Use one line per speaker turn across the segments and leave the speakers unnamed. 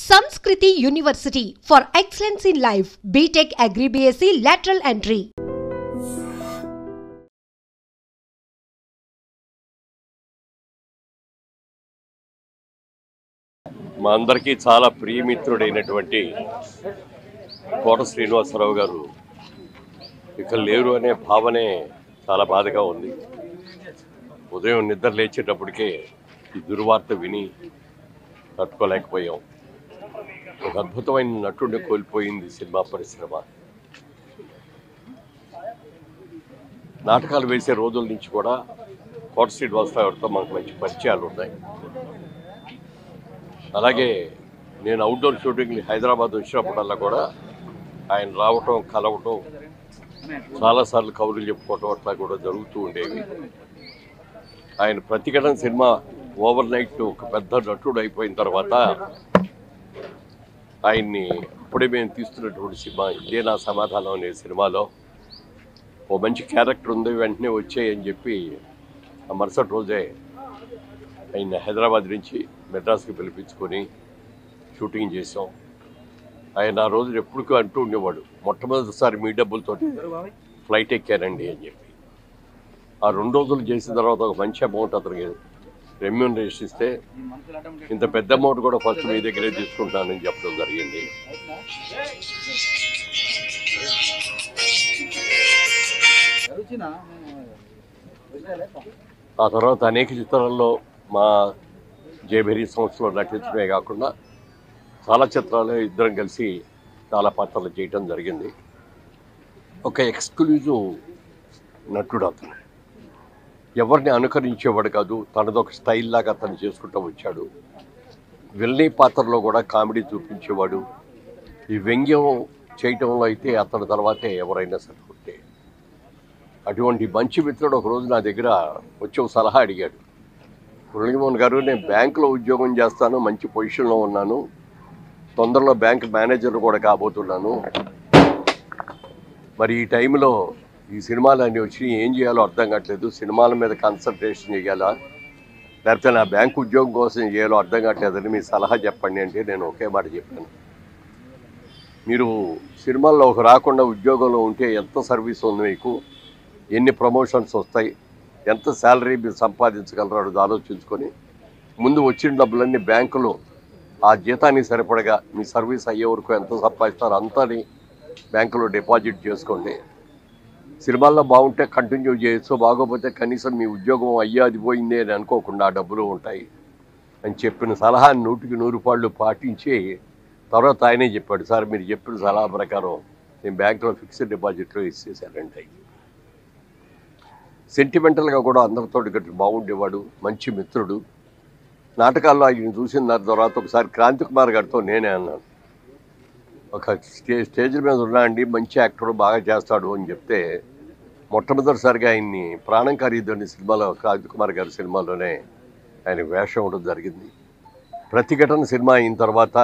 Sanskriti University for excellence in life. BTech Agri BSc lateral entry.
మా అందరికీ చాలా ప్రియమిత్రుడైనటువంటి కోట శ్రీనివాసరావు గారు ఇక్కడ లేరు అనే భావనే చాలా బాధగా ఉంది. ఉదయం నిద్ర లేచేటప్పటికే ఈ దుర్వార్త విని తట్టుకోలేకపోయాం. ఒక అద్భుతమైన నటుడిని కోల్పోయింది సినిమా పరిశ్రమ. నాటకాలు వేసే రోజుల నుంచి కూడా కోట శ్రీనివాసరావు గారితో మనకు మంచి పరిచయాలు ఉన్నాయి. అలాగే నేను అవుట్డోర్ షూటింగ్ హైదరాబాద్ వచ్చినప్పుడల్లా కూడా ఆయన రావటం కలవటం చాలాసార్లు కబుర్లు చెప్పుకోవటం అట్లా కూడా జరుగుతూ ఉండేవి. ఆయన ప్రతిఘటన సినిమా ఓవర్ నైట్ ఒక పెద్ద నటుడు అయిపోయిన తర్వాత ఆయన్ని అప్పుడే మేము తీస్తున్నటువంటి సినిమా ఇదే నా సమాధానం అనే సినిమాలో ఓ మంచి క్యారెక్టర్ ఉంది, వెంటనే వచ్చాయని చెప్పి ఆ మరుసటి రోజే ఆయన హైదరాబాద్ నుంచి మెడ్రాస్కి పిలిపించుకొని షూటింగ్ చేసాం. ఆయన ఆ రోజు ఎప్పుడు అంటూ ఉండేవాడు, మొట్టమొదటిసారి మీ డబ్బులతో ఫ్లైట్ ఎక్కానండి అని చెప్పి. ఆ 2 రోజులు చేసిన తర్వాత ఒక మంచి అమౌంట్ అతనికి రెమ్యూనరేషన్ ఇస్తే ఇంత పెద్ద అమౌంట్ కూడా ఫస్ట్ మీ దగ్గరే తీసుకుంటానని చెప్పడం జరిగింది. ఆ తర్వాత అనేక చిత్రాల్లో మా జేబెరీ సంస్థలో నటించడమే కాకుండా చాలా చిత్రాలు ఇద్దరం కలిసి చాలా పాత్రలు చేయటం జరిగింది. ఒక ఎక్స్క్లూజివ్ నటుడు అతను, ఎవరిని అనుకరించేవాడు కాదు, తనదొక స్టైల్ లాగా అతను చేసుకుంటూ వచ్చాడు. విల్లీ పాత్రలో కూడా కామెడీ చూపించేవాడు. ఈ వ్యంగ్యం చేయటంలో అయితే అతని తర్వాతే ఎవరైనా సరిపోతే. అటువంటి మంచి మిత్రుడు ఒకరోజు నా దగ్గర వచ్చి ఒక సలహా అడిగాడు. మురళీమోహన్ గారు, నేను బ్యాంకులో ఉద్యోగం చేస్తాను, మంచి పొజిషన్లో ఉన్నాను, తొందరలో బ్యాంక్ మేనేజర్ కూడా కాబోతున్నాను, మరి ఈ టైంలో ఈ సినిమాలు అన్నీ వచ్చి ఏం చేయాలో అర్థం కావట్లేదు, సినిమాల మీద కాన్సన్ట్రేషన్ చేయాలా లేకపోతే నా బ్యాంక్ ఉద్యోగం కోసం చేయాలో అర్థం కావట్లేదని మీ సలహా చెప్పండి అంటే నేను ఒకే మాట చెప్పాను. మీరు సినిమాల్లో ఒక రాకుండా ఉద్యోగంలో ఉంటే ఎంత సర్వీస్ ఉంది మీకు, ఎన్ని ప్రమోషన్స్ వస్తాయి, ఎంత శాలరీ మీరు సంపాదించగలరో అది ఆలోచించుకొని ముందు వచ్చిన డబ్బులన్నీ బ్యాంకులో ఆ జీతానికి సరిపడగా మీ సర్వీస్ అయ్యే వరకు ఎంత సంపాదిస్తారో అంతని బ్యాంకులో డిపాజిట్ చేసుకోండి. సినిమాల్లో బాగుంటే కంటిన్యూ చేయొచ్చు, బాగోపోతే కనీసం మీ ఉద్యోగం అది పోయిందే అని అనుకోకుండా ఆ డబ్బులు ఉంటాయి అని చెప్పిన సలహాని 100కి 100 పాళ్ళు పాటించి తర్వాత ఆయనే చెప్పాడు, సార్ మీరు చెప్పిన సలహా ప్రకారం నేను బ్యాంకులో ఫిక్స్డ్ డిపాజిట్లో ఇచ్చేసానంటే. సెంటిమెంటల్గా కూడా అందరితో బాగుండేవాడు, మంచి మిత్రుడు. నాటకాల్లో ఆయన చూసిన తర్వాత ఒకసారి క్రాంతి కుమార్ గారితో నేనే అన్నాను, ఒక స్టేజ్ మీద ఉన్నా అండి, మంచి యాక్టర్ బాగా చేస్తాడు అని చెప్తే మొట్టమొదటిసారిగా ఆయన్ని ప్రాణం ఖరీదని సినిమాలో క్రాంతి కుమార్ గారి సినిమాలోనే ఆయన వేషం ఉండడం జరిగింది. ప్రతిఘటన సినిమా అయిన తర్వాత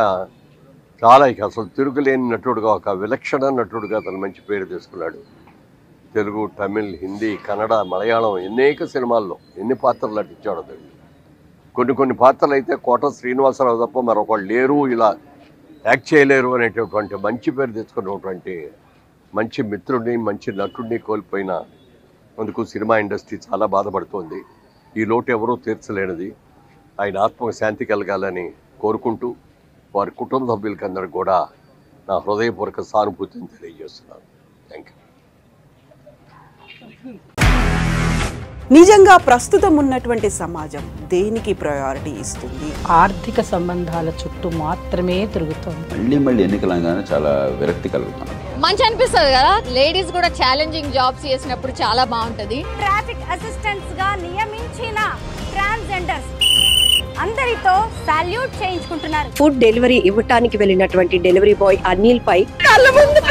చాలా అసలు తిరుగులేని నటుడుగా, ఒక విలక్షణ నటుడుగా అతను మంచి పేరు తీసుకున్నాడు. తెలుగు, తమిళ్, హిందీ, కన్నడ, మలయాళం అనేక సినిమాల్లో ఎన్ని పాత్రలు నటించాడు అతను. కొన్ని పాత్రలు అయితే కోట శ్రీనివాసరావు తప్ప మరొకళ్ళు లేరు, ఇలా యాక్ట్ చేయలేరు అనేటటువంటి మంచి పేరు తెచ్చుకున్నటువంటి మంచి మిత్రుడిని, మంచి నటుడిని కోల్పోయిన అందుకు సినిమా ఇండస్ట్రీ చాలా బాధపడుతోంది. ఈ లోటు ఎవరూ తీర్చలేనిది. ఆయన ఆత్మకు శాంతి కలగాలని కోరుకుంటూ వారి కుటుంబ సభ్యులకి అందరికీ కూడా నా హృదయపూర్వక సానుభూతిని తెలియజేస్తున్నాను. Thank you.
నిజంగా ప్రస్తుతం ఉన్నటువంటి సమాజం దేనికి ప్రయారిటీ ఇస్తుంది?
ఆర్థిక సంబంధాల చుట్టూ మాత్రమే తిరుగుతుంది.
మళ్ళీ ఎన్నికలంగానే చాలా విరక్తి కలుగుతుంది.
మంచి అనిపిస్తుంది కదా, లేడీస్ కూడా ఛాలెంజింగ్ జాబ్స్ చేసినప్పుడు చాలా బాగుంటది.
ట్రాఫిక్ అసిస్టెంట్స్ గా నియమించిన ట్రాన్స్జెండర్స్ అందరితో సాల్యూట్ చేయించుకుంటున్నారు.
ఫుడ్ డెలివరీ ఇవ్వటానికి వెళ్ళినటువంటి డెలివరీ బాయ్ అనిల్ పై కళ్ళ ముందు